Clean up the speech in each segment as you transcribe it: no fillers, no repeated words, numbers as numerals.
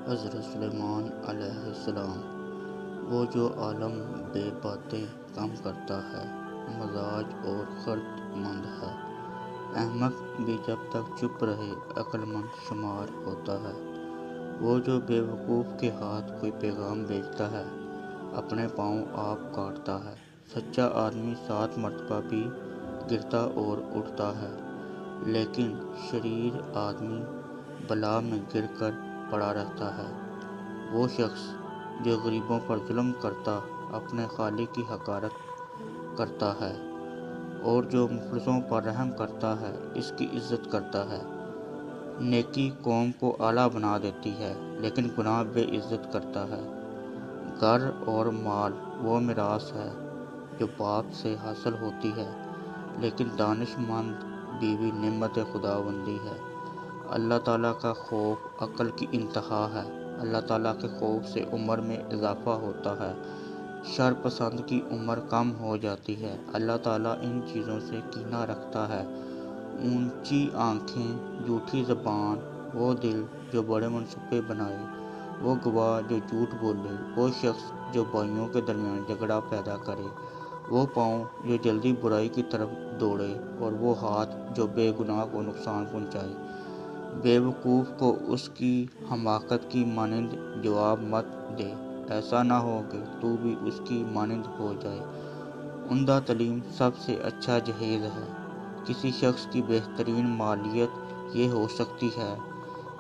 حضرت سلیمان علیہ السلام، وہ جو عالم بے باتیں کم کرتا ہے، مزاج اور خرد مند ہے، احمق بھی جب تک چپ رہے عقل مند شمار ہوتا ہے۔ وہ جو بے وقوف کے ہاتھ کوئی پیغام بھیجتا ہے، اپنے پاؤں آپ کاٹتا ہے۔ سچا آدمی 7 مرتبہ بھی گرتا اور اٹھتا ہے، لیکن شریر آدمی بلا میں گر کر پڑا رہتا ہے۔ وہ شخص جو غریبوں پر ظلم کرتا اپنے خالق کی حقارت کرتا ہے، اور جو مفلسوں پر رحم کرتا ہے اس کی عزت کرتا ہے۔ نیکی قوم کو اعلیٰ بنا دیتی ہے، لیکن گناہ بے عزت کرتا ہے۔ گھر اور مال وہ میراث ہے جو باپ سے حاصل ہوتی ہے، لیکن دانش مند بیوی نعمت خداوندی ہے۔ اللہ تعالیٰ کا خوف عقل کی انتہا ہے۔ اللہ تعالیٰ کے خوف سے عمر میں اضافہ ہوتا ہے، شر پسند کی عمر کم ہو جاتی ہے۔ اللہ تعالیٰ ان چیزوں سے کینہ رکھتا ہے: اونچی آنکھیں، جھوٹی زبان، وہ دل جو بڑے منصوبے بنائے، وہ گواہ جو جھوٹ بولے، وہ شخص جو بھائیوں کے درمیان جھگڑا پیدا کرے، وہ پاؤں جو جلدی برائی کی طرف دوڑے، اور وہ ہاتھ جو بے گناہ کو نقصان پہنچائے۔ بے وقوف کو اس کی حماقت کی مانند جواب مت دے، ایسا نہ ہو کہ تو بھی اس کی مانند ہو جائے۔ عمدہ تعلیم سب سے اچھا جہیز ہے۔ کسی شخص کی بہترین مالیت یہ ہو سکتی ہے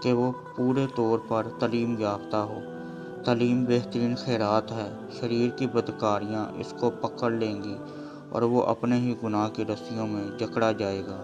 کہ وہ پورے طور پر تعلیم یافتہ ہو۔ تعلیم بہترین خیرات ہے۔ شریر کی بدکاریاں اس کو پکڑ لیں گی اور وہ اپنے ہی گناہ کی رسیوں میں جکڑا جائے گا۔